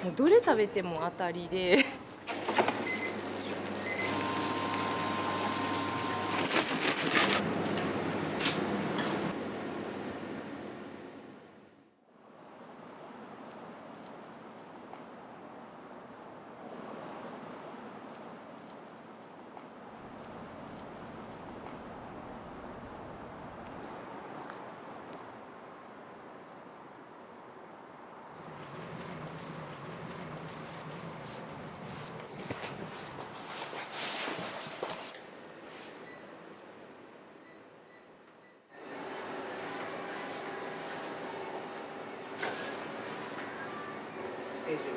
もうどれ食べても当たりで。スケジュール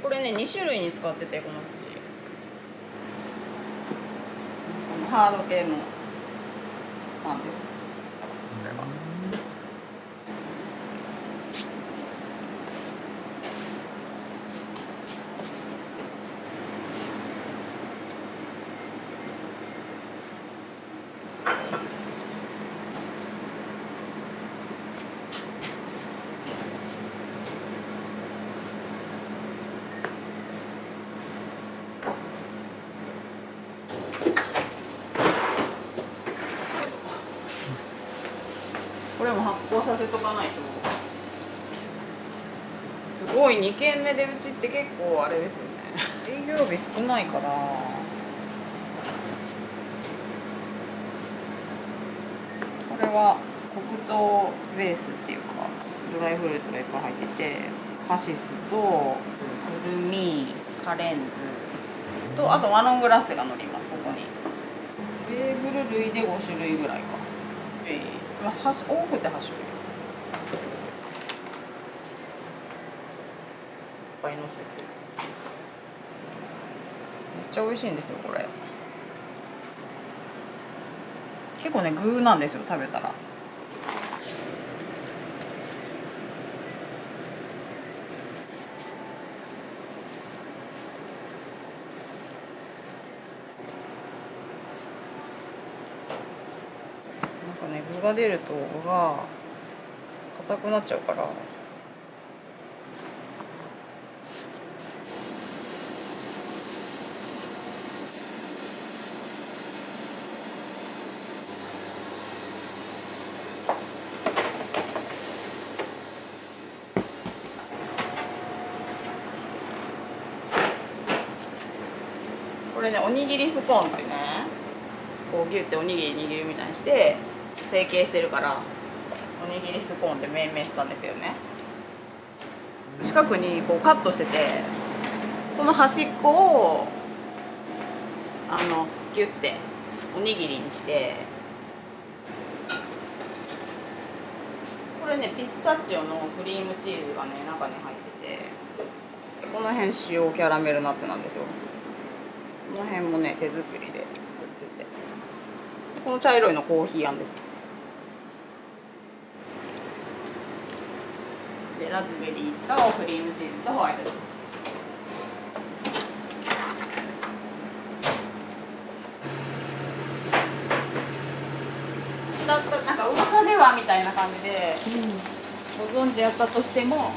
これね2種類に使ってて、このハード系のパンです。これはこれも発酵させとかないと。すごい2軒目でうちって結構あれですよね、営業日少ないから。これは黒糖ベースっていうかドライフルーツがいっぱい入ってて、カシスとくるみ、カレンズと、あとマロングラッセが乗ります。ここにベーグル類で5種類ぐらいか。多くて8種類。いっぱい乗せてめっちゃ美味しいんですよこれ。結構ね具なんですよ、食べたら。なんかね具が出ると具が硬くなっちゃうから。これねおにぎりスコーンってね、こうギュっておにぎり握るみたいにして成形してるからおにぎりスコーンって命名したんですよね。四角にこうカットしてて、その端っこをギュっておにぎりにして、これねピスタチオのクリームチーズがね中に入ってて、この辺塩キャラメルナッツなんですよ。この辺もね手作りで作ってて、この茶色いのコーヒーあんです。でラズベリーとクリームチーズとホワイトチョコ。だったなんか噂ではみたいな感じで、ご存知やったとしても、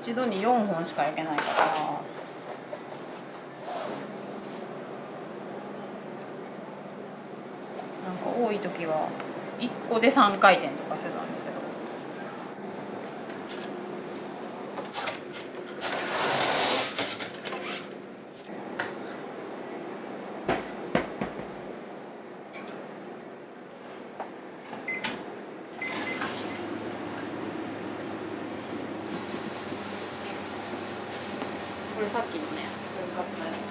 一度に4本しか焼けないから。多い時は1個で3回転とかしてたんですけど。これさっきのね、分割のやつ。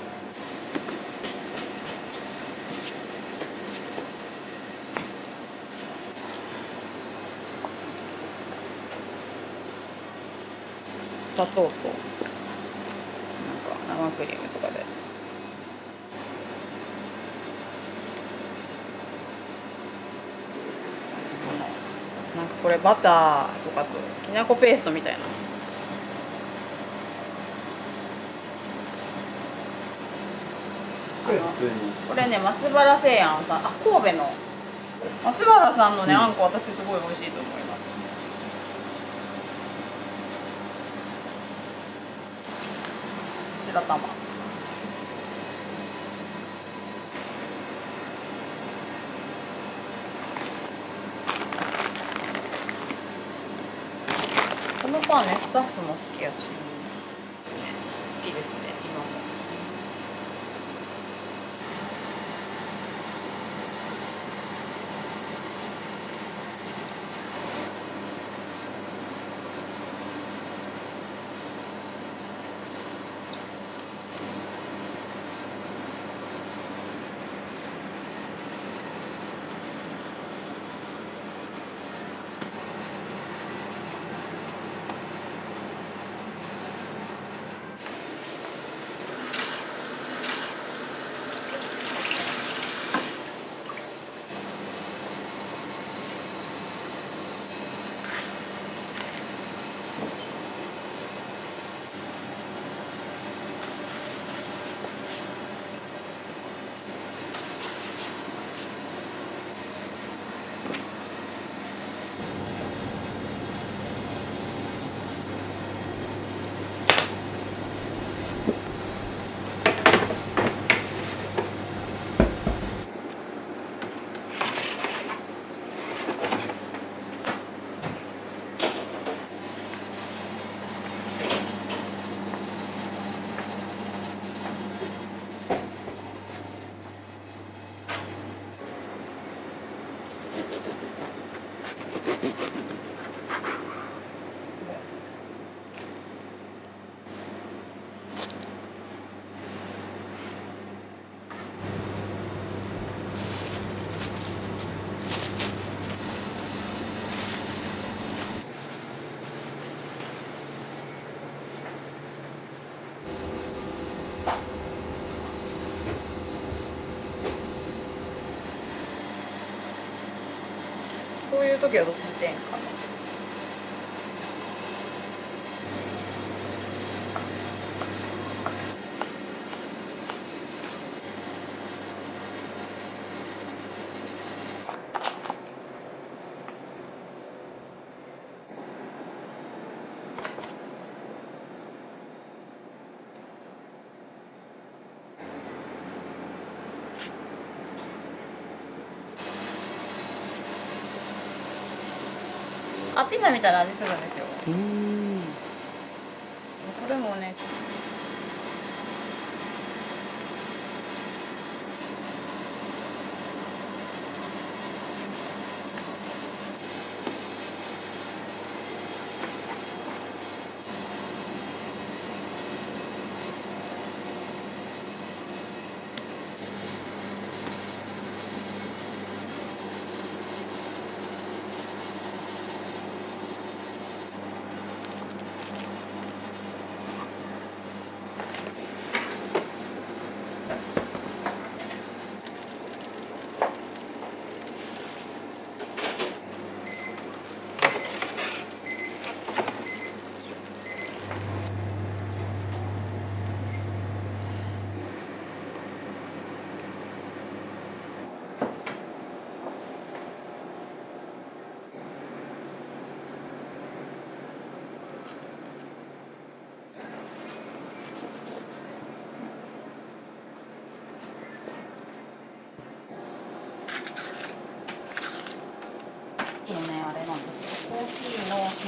砂糖となんか生クリームとかで。なんかこれバターとかときなこペーストみたいな。これね、松原製あんさん、神戸の松原さんのね、あんこ私すごい美味しいと思います。白玉。このパンね、スタッフも好きやし、ね、好きですね、今も。こういう時は6点かな。ピザみたいな味するんですよ。これもね、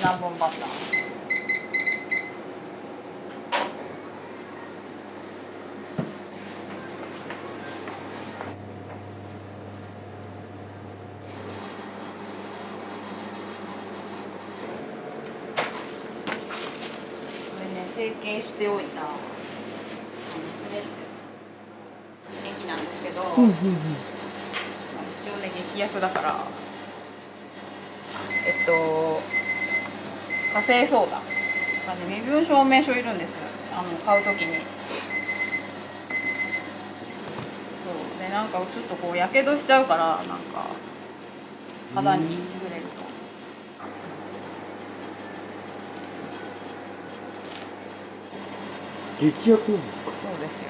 シナモンバター。これね、成形しておいた液なんですけど、うんうんうん。一応ね、劇薬だから火星ソーダがね、身分証明書いるんです。買うときに。そうで、なんかちょっとこうやけどしちゃうから、なんか肌に触れると。劇薬なんですか？そうですよ。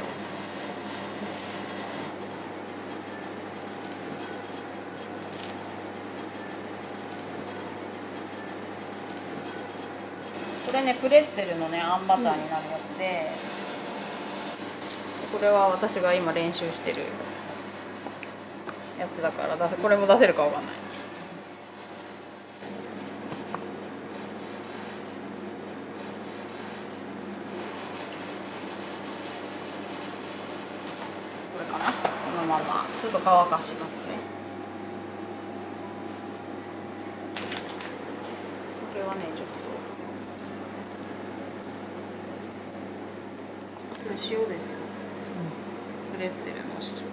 これね、プレッツェルのね、あんバターになるやつで、これは私が今練習してるやつだからこれも出せるかわかんない。これかな、このままちょっと乾かしますね。これはね、ちょっとこれ塩ですよ、プレッツェルの塩。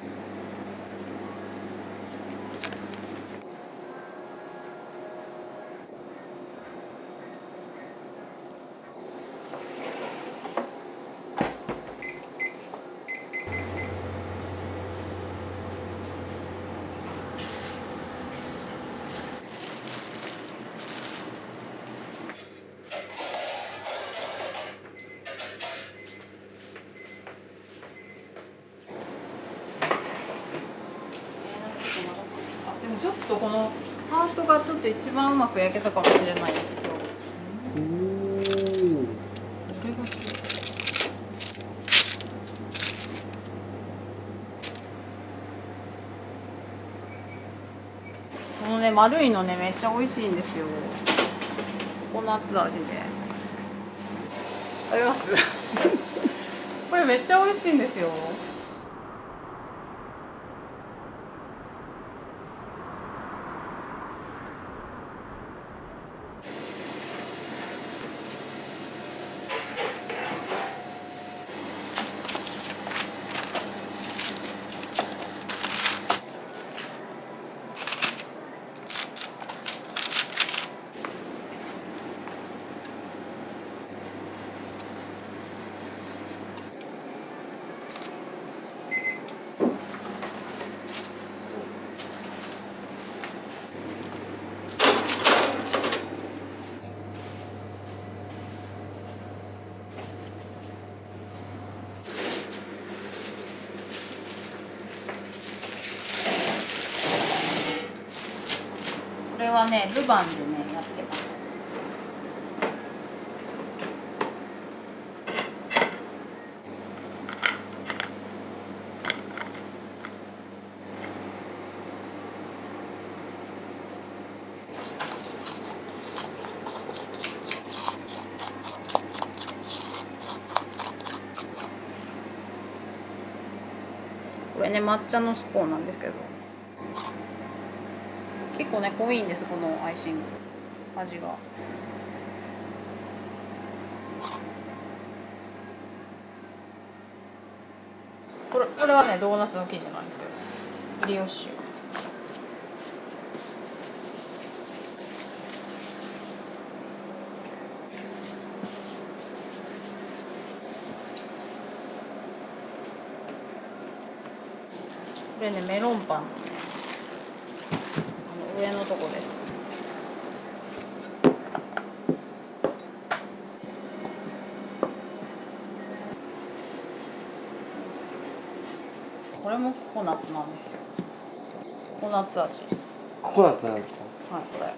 でもちょっとこのハートがちょっと一番うまく焼けたかもしれないですけど。おお。これがすごい。このね、丸いのね、めっちゃ美味しいんですよ。ココナッツ味で。ありますこれめっちゃ美味しいんですよ。これはね、ルヴァンでね、やってます。これね、抹茶のスコーンなんですけど、結構ね、濃いんです、このアイシング味が。これはね、ドーナツの生地なんですけど、ブリオッシュ。これね、メロンパンのね、上のとこです。これもココナッツなんですよ。ココナッツ味。ココナッツなんですか？はい、これ。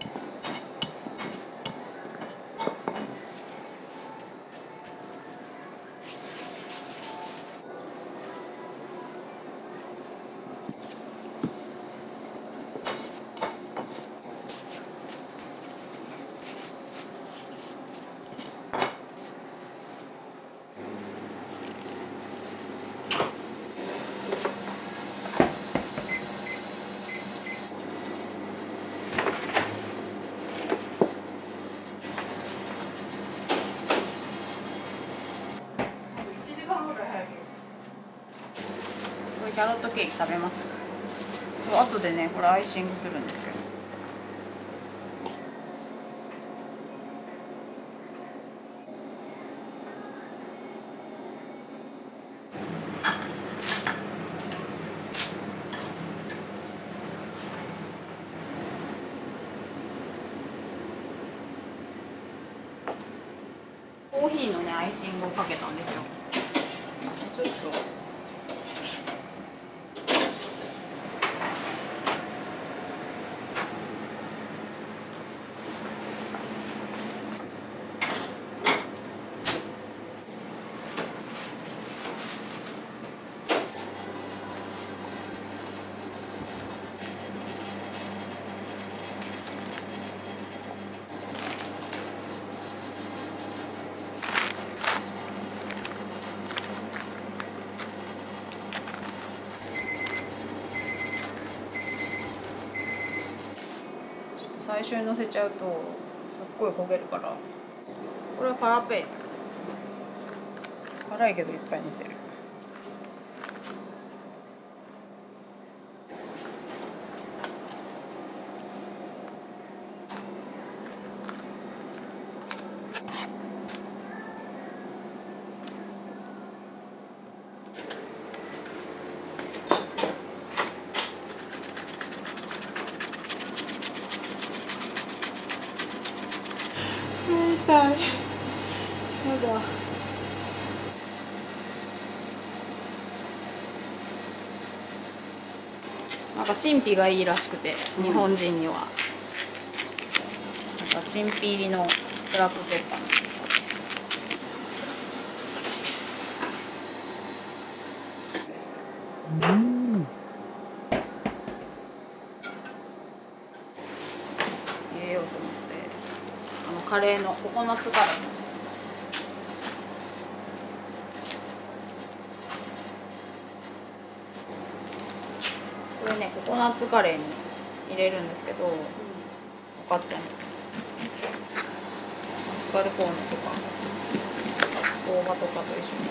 れキャロットケーキ食べます？そう、後でねこれアイシングするんですけど。コーヒーのねアイシングをかけたんですよ。ちょっと。最初にのせちゃうとすっごい焦げるから、これはパラペ辛いけどいっぱいのせる。痛い。まだ。なんか陳皮がいいらしくて、日本人には。なんか陳皮入りのブラックペッパーなんです。うん。入れようと思って、カレーのココナッツカレー。これね、ココナッツカレーに入れるんですけど、おかっちゃんにマスカルポーネとか大葉とかと一緒に。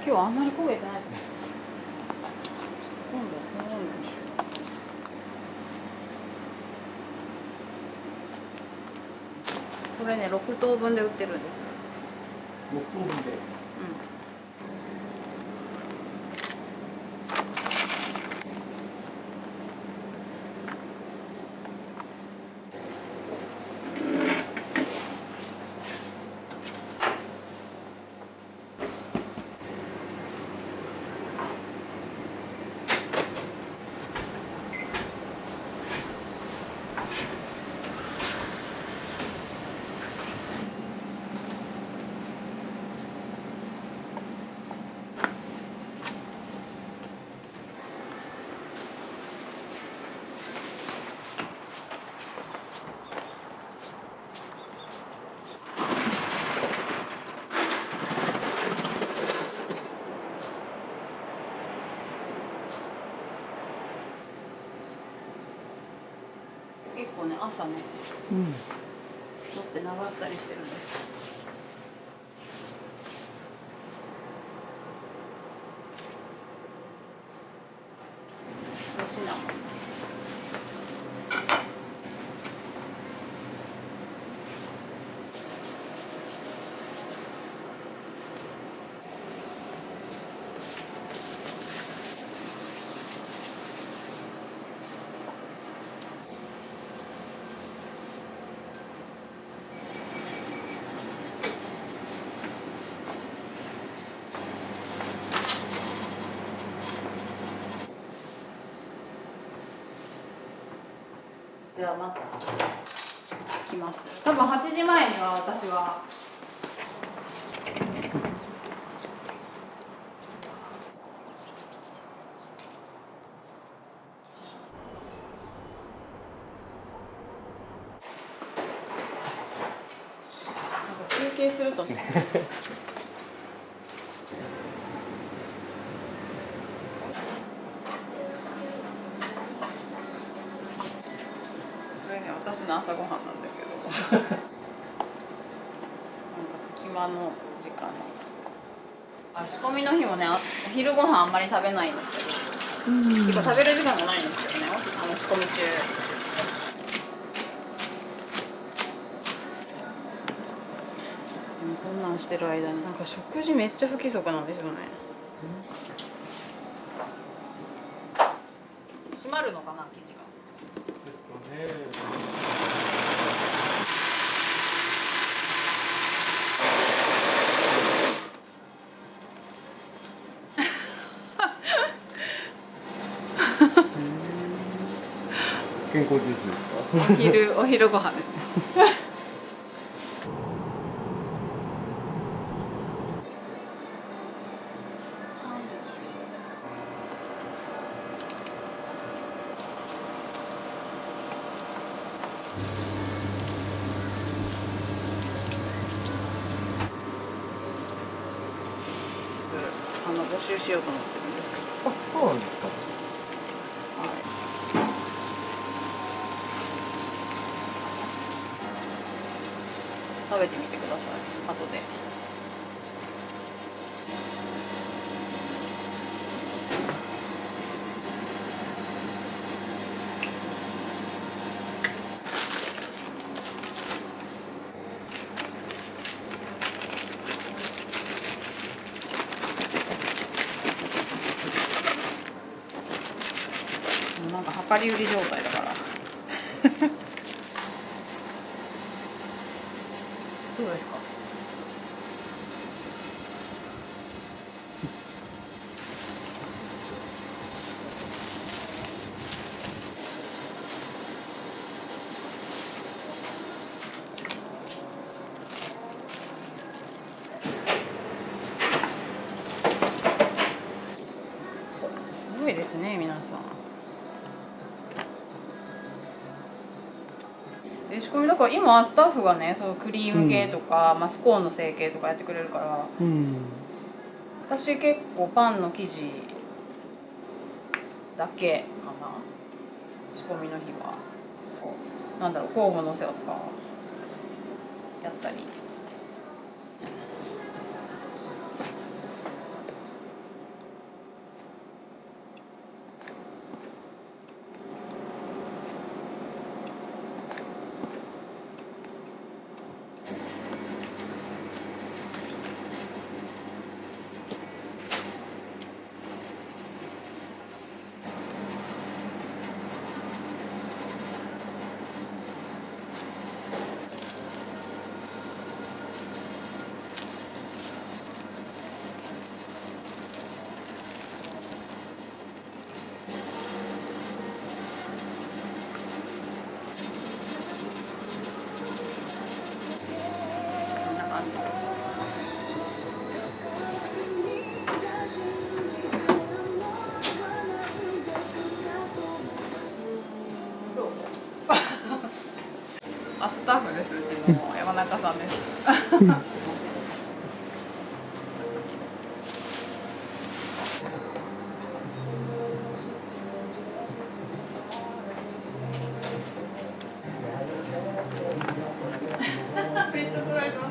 今日あんまり焦げてない。今度この温度にしよう。これね6等分で売ってるんです。6等分で。うん。結構ね朝ね、うん。取って流したりしてるんです。シナモン。じゃあまた来ます。多分8時前には私はなんか休憩するとねの朝ごはんなんだけどなんか隙間の時間に仕込みの日もね、お昼ご飯あんまり食べないんですけど、てか食べる時間もないんですけどね、仕込み中。こんなんしてる間になんか食事めっちゃ不規則なんですよね。閉まるのかな、生地が。ですかね。健康ジュースですか？お昼ご飯ですね。募集しようと思ってるんですけど。あ、そうなんですか。はい。食べてみてください。後で。なんか量り売り状態だから。どうですか？すごいですね、皆さん。仕込みだから今スタッフがね、そうクリーム系とか、スコーンの成形とかやってくれるから、私結構パンの生地だけかな、仕込みの日は。なんだろう、酵母のせとかやったり。こんな感じ。スタッフです、うちの山中さんです。めっちゃ取られてます。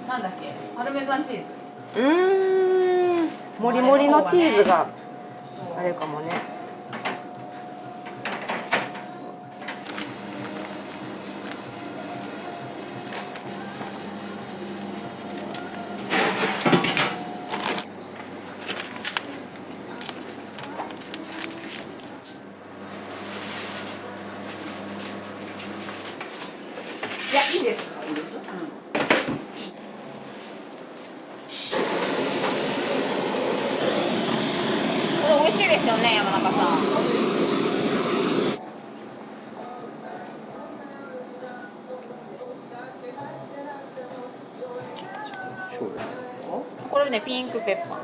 なんだっけ、パルメザンチーズ。もりもりのチーズがあれかもね。いや、いいです。これ美味しいですよね、山中さん。これね、ピンクペッパー。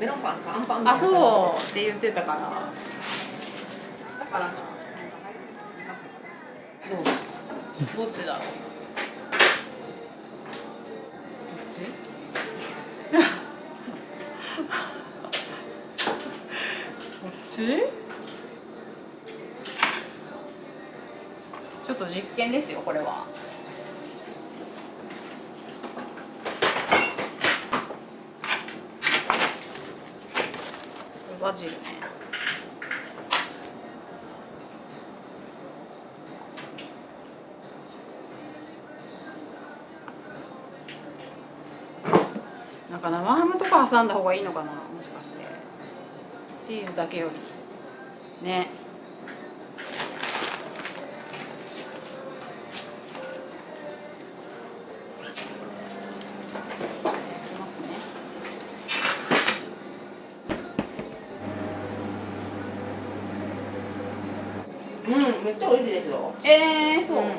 メロンパンかアンパンみたいあ、な。そうって言ってたから。だからか。どっちだろう。どっち？どっち？ちょっと実験ですよ、これは。バジルね。なんか生ハムとか挟んだ方がいいのかな、もしかして。チーズだけより。ね。うん、めっちゃ美味しいですよ。そう。うん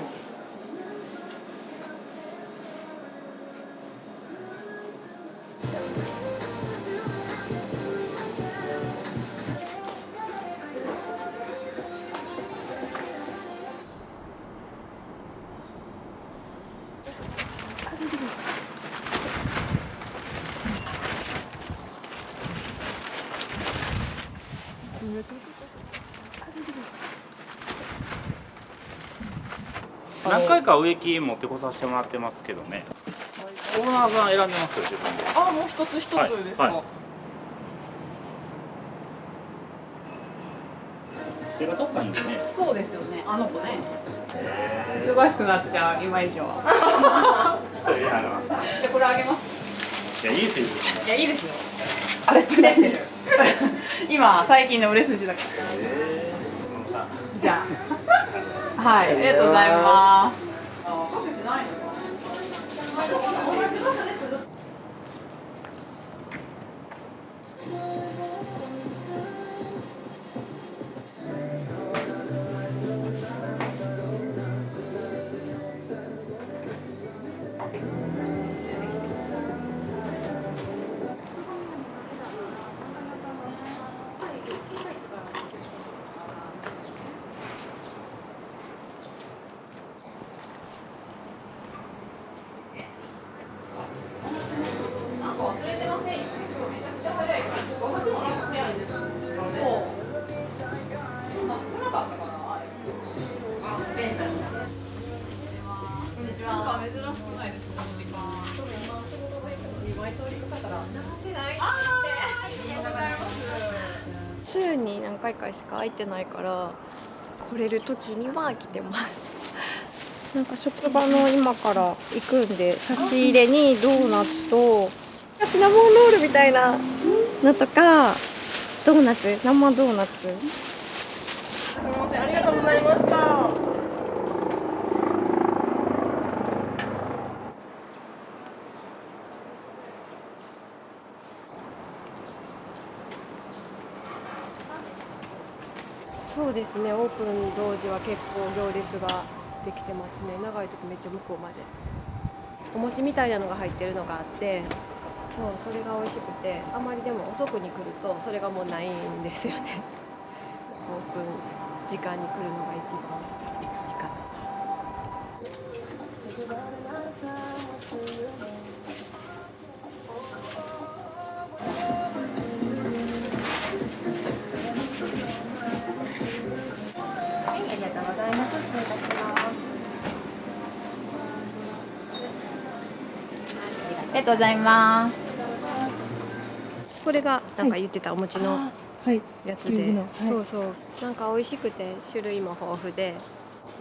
何回か植木持ってこさせてもらってますけどね。オーナーさん選んでますよ、自分で。あ、もう一つ一つですか。はいはい、背が高いんでね。そうですよね。あの子ね。忙しくなっちゃう今以上。一人やな。じゃこれあげます。いや、いいですよ。いやいいですよ。あれプレてる。今最近の売れ筋だから。じゃあ。はい、ありがとうございます。あ、カフェしないのか。週に何回かしか空いてないから来れる時には来てます。なんか職場の今から行くんで差し入れにドーナツとシナモンロールみたいなのとかドーナツ生ドーナツ。すみません、ありがとうございました。そうですね、オープン同時は結構行列ができてますね。長い時めっちゃ向こうまでお餅みたいなのが入ってるのがあって、そうそれが美味しくて、あまりでも遅くに来るとそれがもうないんですよね。オープン時間に来るのが一番いいかな。ありがとうございます。失礼いたします。ありがとうございます。これがなんか言ってたお餅のはい、やつで、はい、そうそう、なんか美味しくて種類も豊富で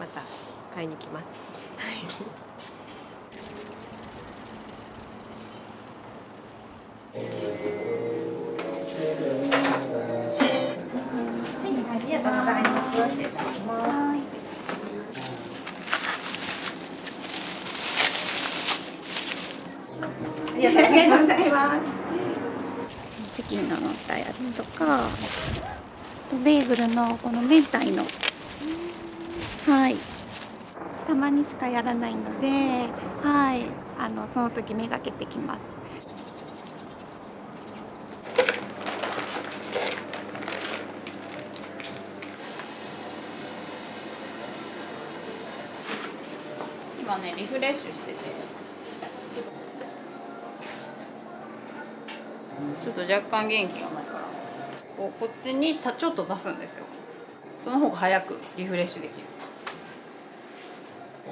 また買いに来ます。ありがとうございます。失礼いたします。ありがとうございます。チキンの乗ったやつとか、あとベーグルのこの明太の、はい、たまにしかやらないので、はい、その時めがけてきます。今ねリフレッシュしてて、ちょっと若干元気がないからこっちにちょっと出すんですよ。その方が早くリフレッシュできる。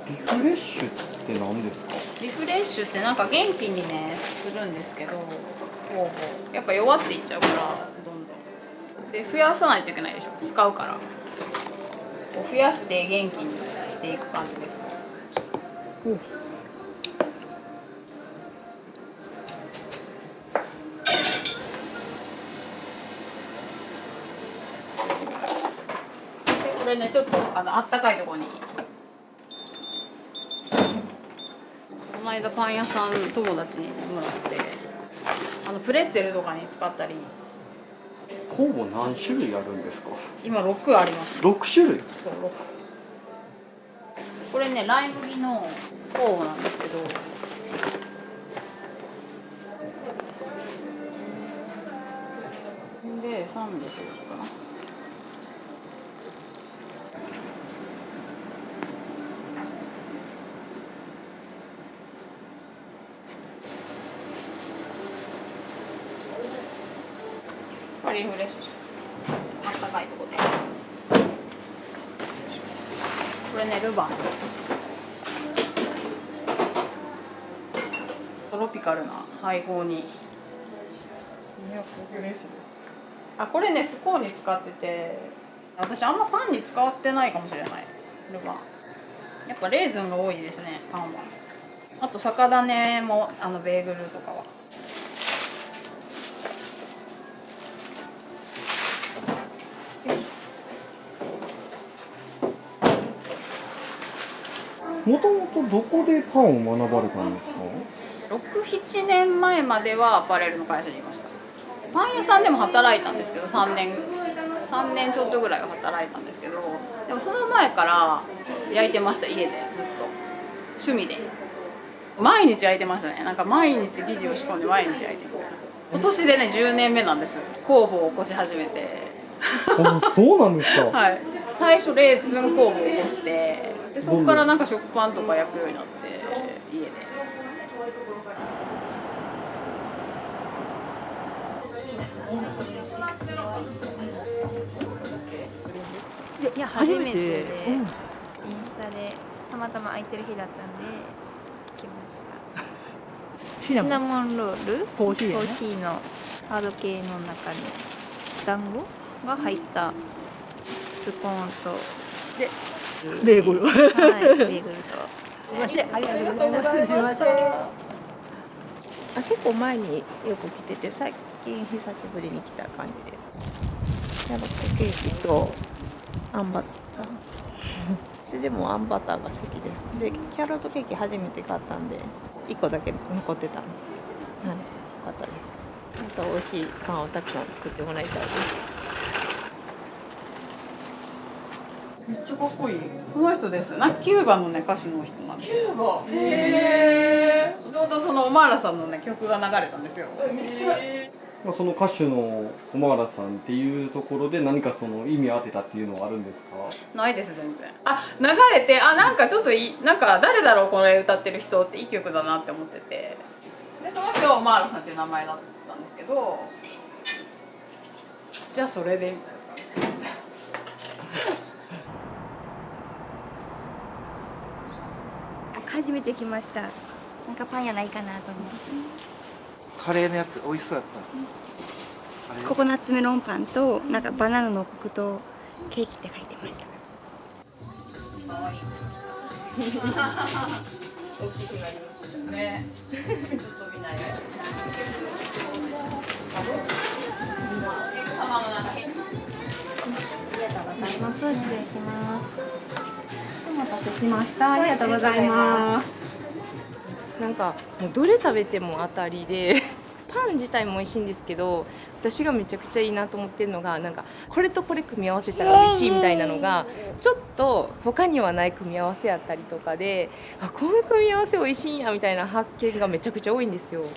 リフレッシュって何ですか？リフレッシュってなんか元気にねするんですけど、やっぱ弱っていっちゃうからどんどんで増やさないといけないでしょ、使うから。こう増やして元気にしていく感じです。これねちょっとあったかいところに。この間パン屋さん友達にもらってプレッツェルとかに使ったり。酵母何種類あるんですか？今6あります。6種類。そう6。これねライ麦の酵母なんですけど、で3でしょうかな。リフレッシュあったかいとこで。これねルヴァントロピカルな配合に200です。これねスコーンに使ってて、私あんまパンに使ってないかもしれない。ルヴァンやっぱレーズンが多いですね、パンは。あと酒種もベーグルとかは。もともとどこでパンを学ばれたんですか？6、7年前まではアパレルの会社にいました。パン屋さんでも働いたんですけど、3年ちょっとぐらいは働いたんですけど、でもその前から焼いてました。家でずっと趣味で毎日焼いてましたね。なんか毎日生地を仕込んで毎日焼いてる。今年でね10年目なんです。酵母を起こし始めて。そうなんですか？はい、最初レーズン酵母を起こして、でそこからなんか食パンとか焼くようになって家で。いや初めてで、インスタでたまたま空いてる日だったんで来ました。シナモンロール、コーヒーのハード系の中に団子が入ったスコーンとでベーグル。はい、ベーグルと。ありがとうございます。結構前によく来てて、最近久しぶりに来た感じです。キャロットケーキとあんバター。それでもあんバターが好きです。で、キャロットケーキ初めて買ったんで、1個だけ残ってたんで、はい、よかったです。また美味しいパンをたくさん作ってもらいたいです。めっちゃかっこいい。この人です。キューバのね歌手の人なんです。キューバ。ちょうどそのオマーラさんのね曲が流れたんですよ。その歌手のオマーラさんっていうところで何かその意味を当てたっていうのはあるんですか？ないです全然。流れてなんかちょっとなんか誰だろうこれ歌ってる人っていい曲だなって思ってて、でその人はオマーラさんっていう名前だったんですけど、じゃあそれでみたいな。初めて来ました。なんかパンやないかなと思って。カレーのやつ美味しそうやった。ココナッツメロンパンとなんかバナナの黒糖ケーキって書いてました。可愛い。大きくなりましたね。ちょっと見ない。玉の中に。ありがとうございます。失礼します。お待たせしました。ありがとうございます。なんかもうどれ食べても当たりでパン自体も美味しいんですけど、私がめちゃくちゃいいなと思ってるのが、なんかこれとこれ組み合わせたら美味しいみたいなのがちょっと他にはない組み合わせやったりとかで、この組み合わせ美味しいんやみたいな発見がめちゃくちゃ多いんですよ。なんか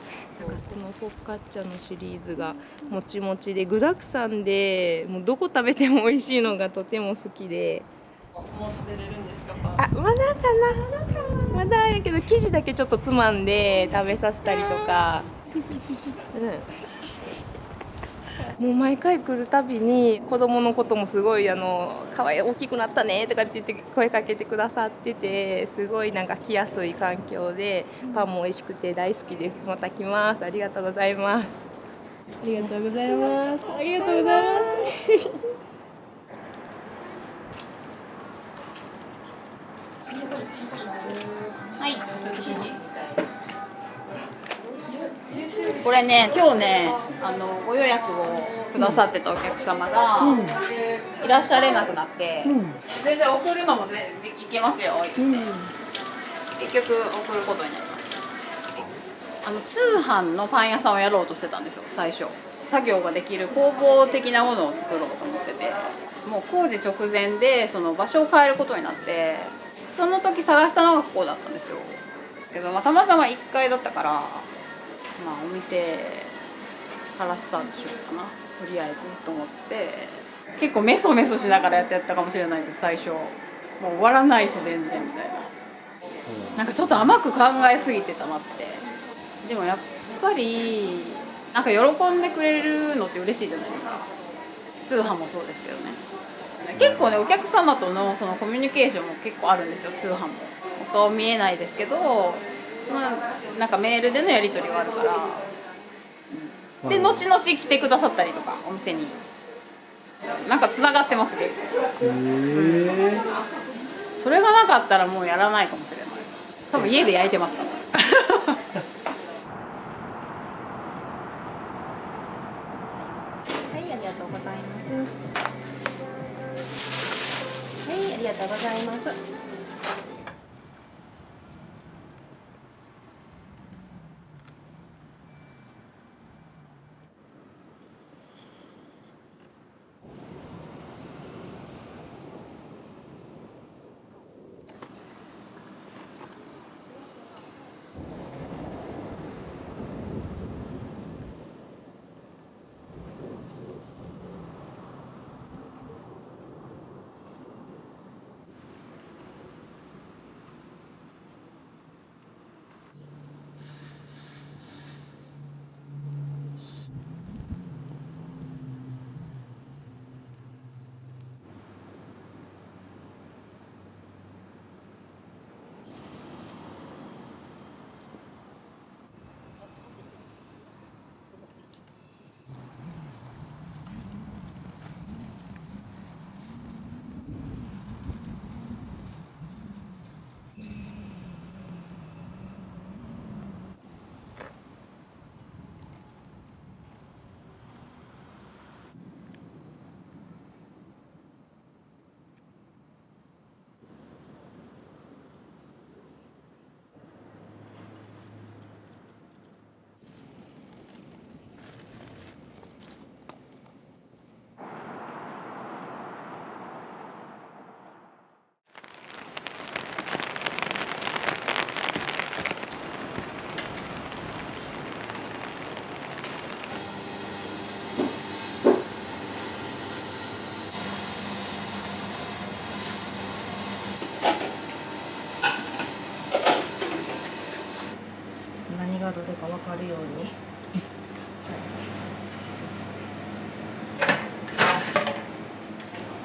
このフォッカッチャのシリーズがもちもちで具だくさんで、もうどこ食べても美味しいのがとても好きで。もう食べれるんですか？まだかな。まだやけど生地だけちょっとつまんで食べさせたりとか、もう毎回来るたびに子供のこともすごい可愛い大きくなったねとかって言って声かけてくださってて、すごいなんか来やすい環境でパンも美味しくて大好きです。また来ます。ありがとうございます。ありがとうございます。ありがとうございます。はい。これね、今日ね、ご予約をくださってたお客様がいらっしゃれなくなって、全然送るのもいけますよって言って、結局送ることになりました。通販のパン屋さんをやろうとしてたんですよ、最初。作業ができる工房的なものを作ろうと思ってて、もう工事直前でその場所を変えることになって、その時探したのがここだったんですよ。けど、たまたま1階だったから、お店からスタートしようかな、とりあえずと思って、結構メソメソしながらやってたかもしれないです、最初。もう終わらないし全然みたいな。なんかちょっと甘く考えすぎてたなって。でもやっぱりなんか喜んでくれるのって嬉しいじゃないですか。通販もそうですけどね。結構ね、お客様とのそのコミュニケーションも結構あるんですよ、通販も。お顔見えないですけど、そのなんかメールでのやり取りがあるから、で後々来てくださったりとかお店になんかつながってますね。それがなかったらもうやらないかもしれないです。多分家で焼いてますからはい、ありがとうございます。はい、ありがとうございます。何がどれか分かるように。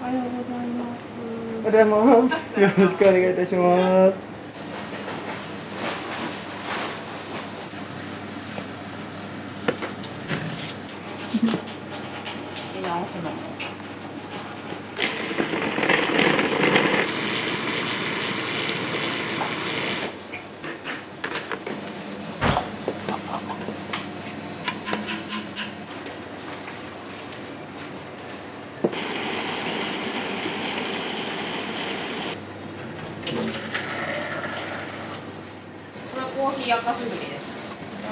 おはようございます。おはようございます。よろしくお願いいたします。直すの。これコーヒー赤すぐりです。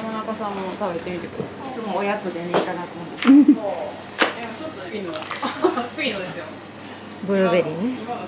山中さんも食べてみてください。いつもおやつでね、いただくんです。でもちょっと次の次のですよ。ブルーベリーね。今の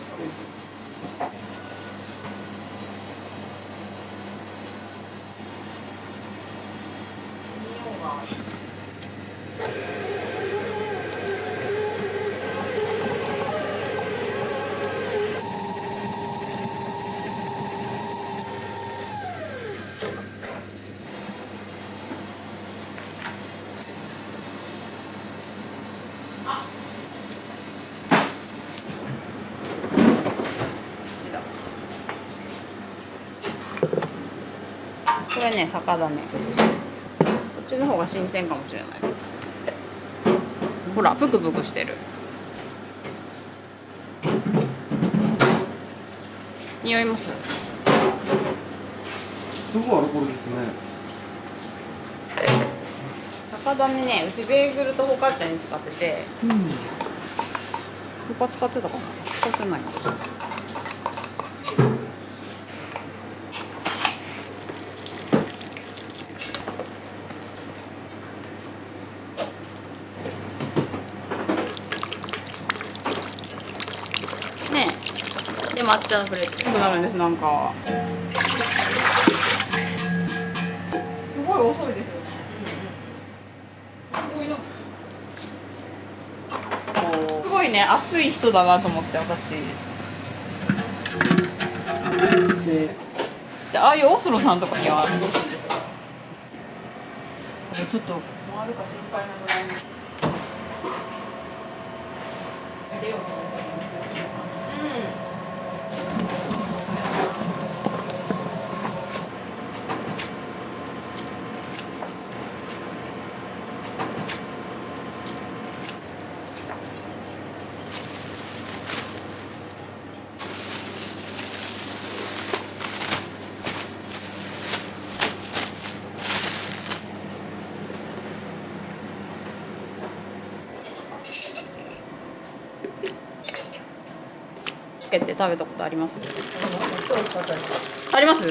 これね、酒だね。こっちの方が新鮮かもしれないです。ほら、ぷくぷくしてる。匂います？すごいアルコールですね。酒種ね、うちベーグルとフォカッチャに使ってて、他使ってたかな？使ってない。ねえ、で抹茶のフレークなるんです。なんかすごい遅いですよね。すごいね、熱い人だなと思って私。じゃあ、ああいうオスロさんとかにはどうするんですか？ちょっと回るか心配なぐらいに。つけて食べたことあります？あります？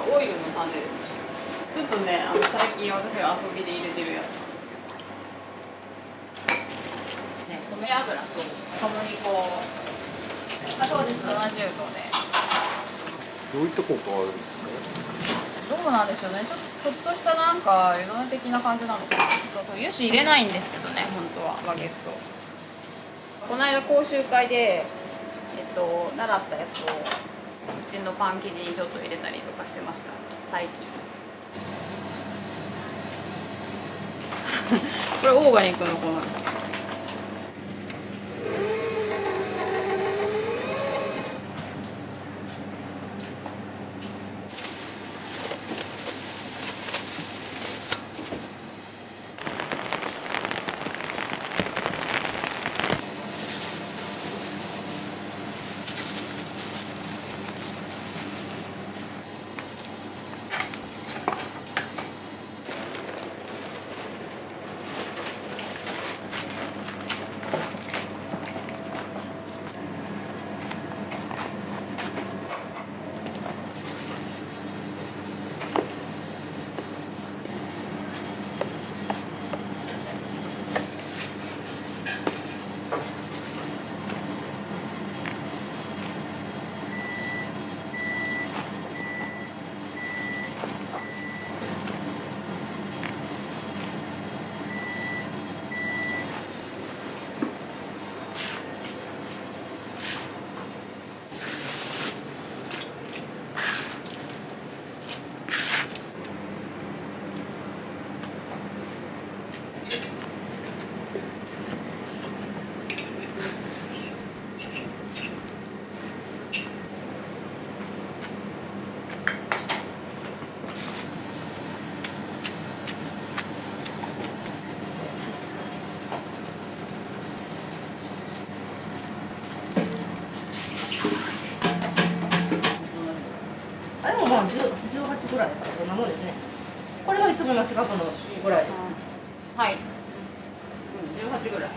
オイルの種です。ちょっとね、最近私が遊びで入れてるやつ。ね、米油と小麦粉。そうです。70度で。どういった効果があるんですか？どうなんでしょうね。ちょっとしたなんか湯種的な感じなのかな。ちょっと油脂入れないんですけどね、本当はバゲット。この間講習会で習ったやつをうちのパン生地にちょっと入れたりとかしてました。最近。これオーガニックの粉。あでもまあ18ぐらいだからこんなもんですね。これがいつもの四角のぐらいです。はい。うん、18ぐらい。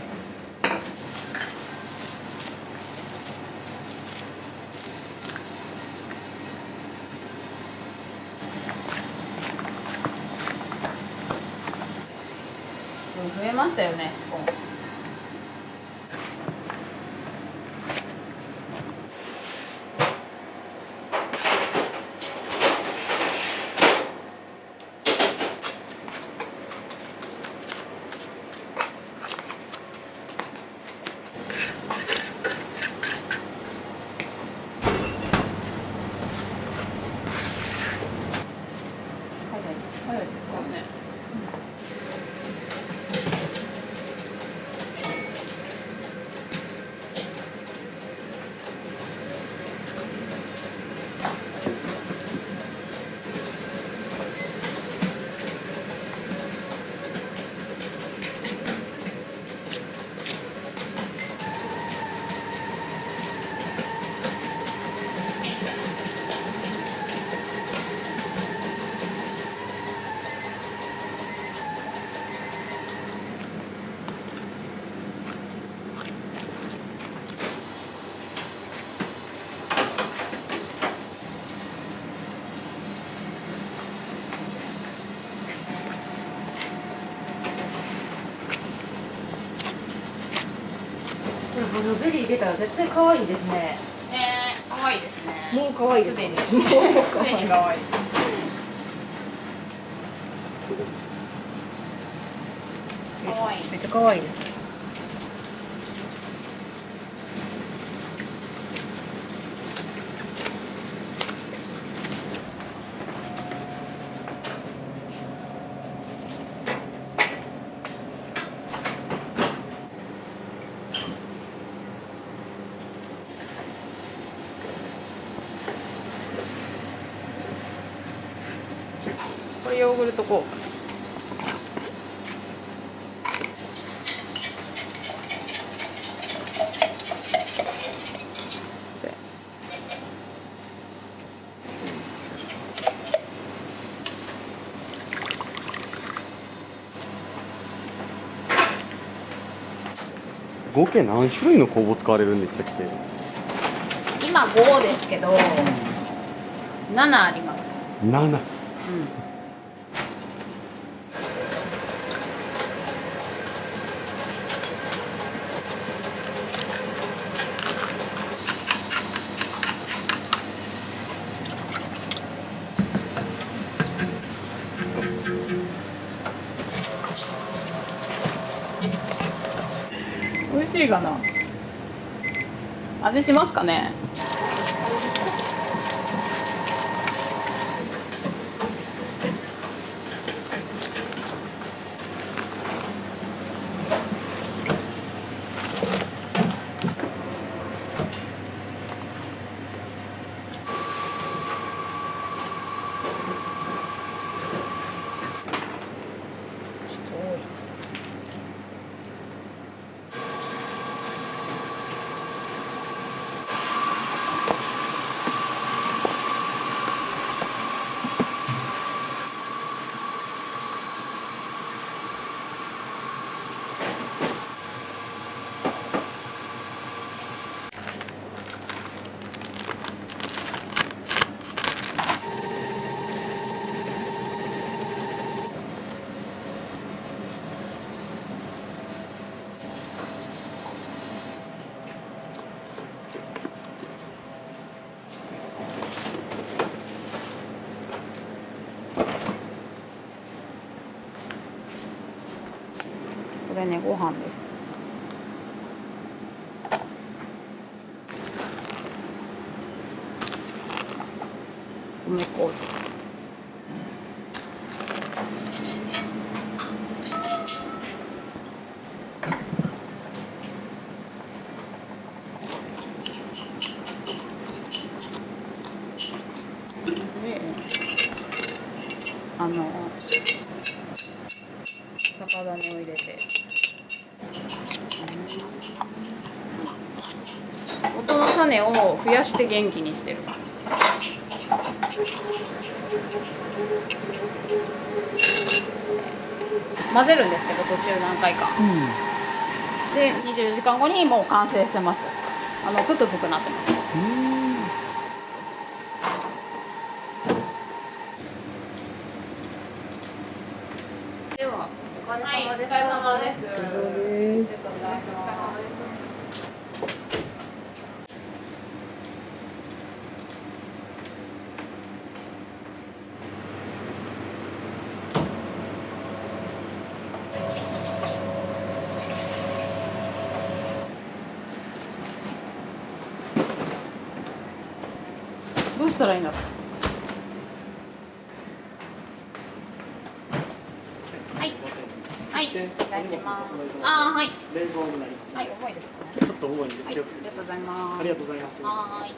増えましたよね、スコーン。早いですかね。これブルーベリー入れたら絶対可愛いですね。可愛いですね。もう可愛いですね。すでに可愛い。可愛い。めっちゃ可愛いです。これヨーグルト効果。合計何種類の酵母使われるんでしたっけ？今5ですけど、7あります。 7。うん。美味しいかな。味しますかね。これね、ご飯です。米麹です。で、酒種を入れて。音の種を増やして元気にしてる感じ。混ぜるんですけど途中何回か、で24時間後にもう完成してます。ぷくぷくなってます。ではお疲れ様です。お疲れ様です。どうしたらいいんだろう。はい。はい。お願いします。ああ、はい。冷蔵になります。はい、重いですね。ちょっと重いんではい、あり気をつけて。がとうございます。ありがとうございます。はーい。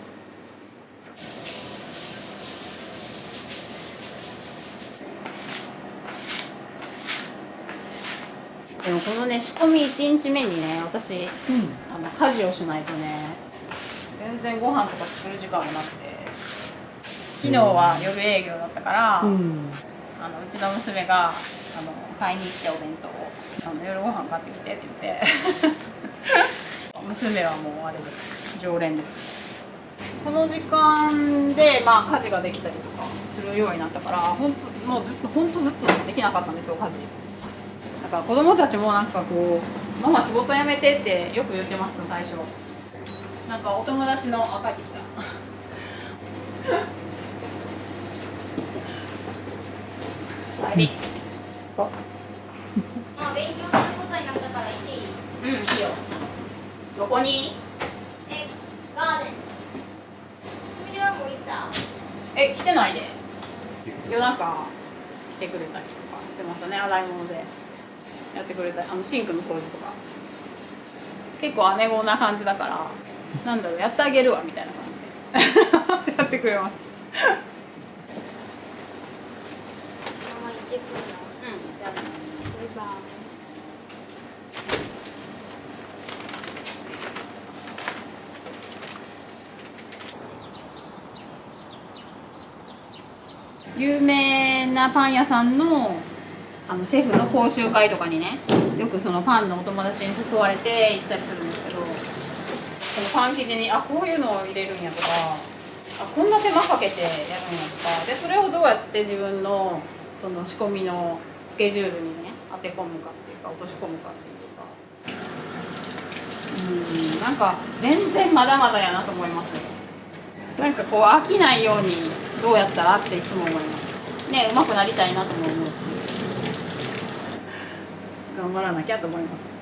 でもこのね仕込み1日目にね私、家事をしないとね全然ご飯とか作る時間もなくて、昨日は夜営業だったから、うちの娘が買いに行ってお弁当を夜ご飯買ってきてって言って娘はもうあれです常連です。この時間でまあ家事ができたりとかするようになったから本当もうずっとできなかったんですよ家事。だから子供たちもなんかこうママ仕事辞めてってよく言ってました最初。なんかお友達の帰ってきた。帰り。まあ勉強することになったから行っていい？うん、いいよ。どこに？ガーデン。すみれはもう行った？来てないで。夜中来てくれたりとかしてましたね。洗い物でやってくれたり、シンクの掃除とか。結構姉子な感じだから、なんだろう、やってあげるわみたいな感じでやってくれます。ママ行ってくるの？うん、やだ。バイバイ。有名なパン屋さんのシェフの講習会とかにねよくそのパンのお友達に誘われて行ったりするんですけど、そのパン生地にこういうのを入れるんやとかこんな手間かけてやるんやとかで、それをどうやって自分のその仕込みのスケジュールにね当て込むかっていうか落とし込むかっていうか、なんか全然まだまだやなと思いますよ。なんかこう飽きないようにどうやったらっていつも思いますね。上手くなりたいなとも思うし頑張らなきゃと思います。